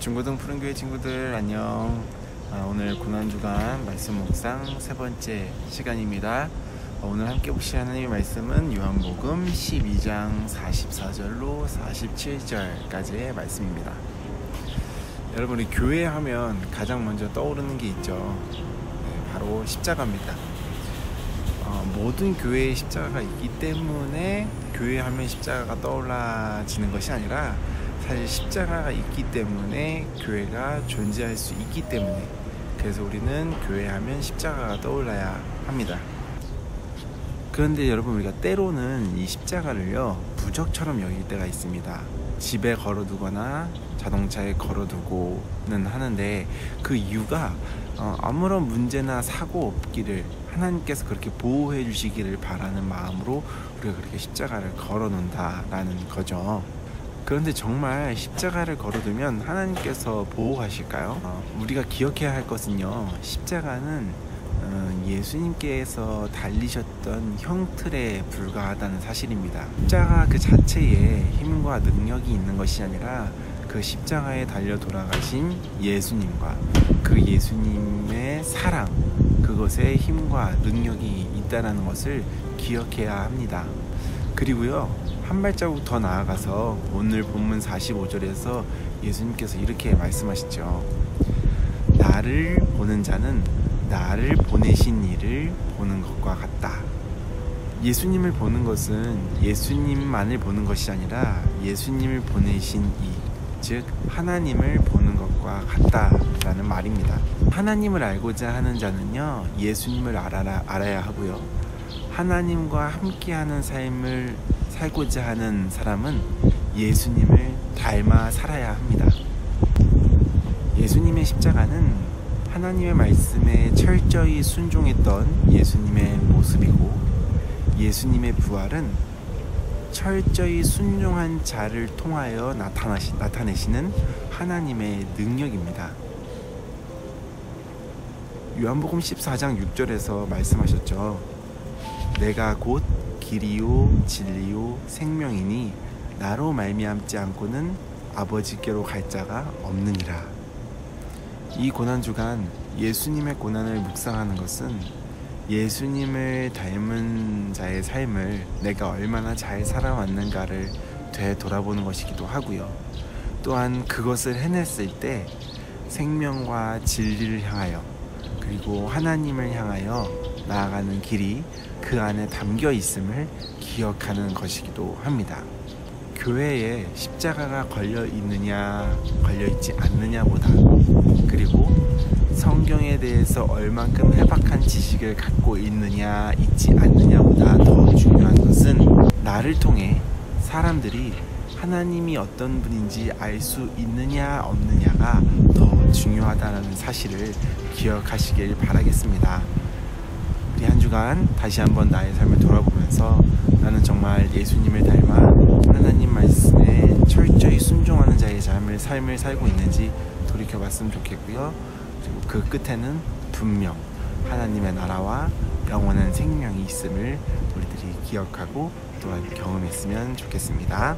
중고등 푸른교회 친구들 안녕. 오늘 고난주간 말씀 묵상 세 번째 시간입니다. 오늘 함께 보실 하나님의 말씀은 요한복음 12장 44절로 47절까지의 말씀입니다. 여러분이 교회 하면 가장 먼저 떠오르는 게 있죠. 바로 십자가입니다. 모든 교회에 십자가가 있기 때문에 교회 하면 십자가가 떠올라지는 것이 아니라 사실 십자가가 있기 때문에 교회가 존재할 수 있기 때문에, 그래서 우리는 교회 하면 십자가가 떠올라야 합니다. 그런데 여러분, 우리가 때로는 이 십자가를요 부적처럼 여길 때가 있습니다. 집에 걸어두거나 자동차에 걸어두고는 하는데, 그 이유가 아무런 문제나 사고 없기를, 하나님께서 그렇게 보호해 주시기를 바라는 마음으로 우리가 그렇게 십자가를 걸어 놓는다라는 거죠. 그런데 정말 십자가를 걸어두면 하나님께서 보호하실까요? 우리가 기억해야 할 것은요, 십자가는 예수님께서 달리셨던 형틀에 불과하다는 사실입니다. 십자가 그 자체에 힘과 능력이 있는 것이 아니라 그 십자가에 달려 돌아가신 예수님과 그 예수님의 사랑, 그것에 힘과 능력이 있다는 것을 기억해야 합니다. 그리고요, 한 발자국 더 나아가서 오늘 본문 45절에서 예수님께서 이렇게 말씀하시죠. 나를 보는 자는 나를 보내신 이를 보는 것과 같다. 예수님을 보는 것은 예수님만을 보는 것이 아니라 예수님을 보내신 이, 즉 하나님을 보는 것과 같다라는 말입니다. 하나님을 알고자 하는 자는요, 예수님을 알아야 하고요, 하나님과 함께하는 삶을 살고자 하는 사람은 예수님을 닮아 살아야 합니다. 예수님의 십자가는 하나님의 말씀에 철저히 순종했던 예수님의 모습이고, 예수님의 부활은 철저히 순종한 자를 통하여 나타내시는 하나님의 능력입니다. 요한복음 14장 6절에서 말씀하셨죠. 내가 곧 길이요 진리요 생명이니 나로 말미암지 않고는 아버지께로 갈 자가 없느니라. 이 고난주간 예수님의 고난을 묵상하는 것은 예수님을 닮은 자의 삶을 내가 얼마나 잘 살아왔는가를 되돌아보는 것이기도 하고요, 또한 그것을 해냈을 때 생명과 진리를 향하여, 그리고 하나님을 향하여 나아가는 길이 그 안에 담겨 있음을 기억하는 것이기도 합니다. 교회에 십자가가 걸려 있느냐 걸려 있지 않느냐보다, 그리고 성경에 대해서 얼만큼 해박한 지식을 갖고 있느냐 있지 않느냐보다 더 중요한 것은 나를 통해 사람들이 하나님이 어떤 분인지 알 수 있느냐 없느냐가 더 중요하다는 사실을 기억하시길 바라겠습니다. 우리 한 주간 다시 한번 나의 삶을 돌아보면서 나는 정말 예수님을 닮아 하나님 말씀에 철저히 순종하는 자의 삶을 살고 있는지 돌이켜봤으면 좋겠고요. 그리고 그 끝에는 분명 하나님의 나라와 영원한 생명이 있음을 우리들이 기억하고 또한 경험했으면 좋겠습니다.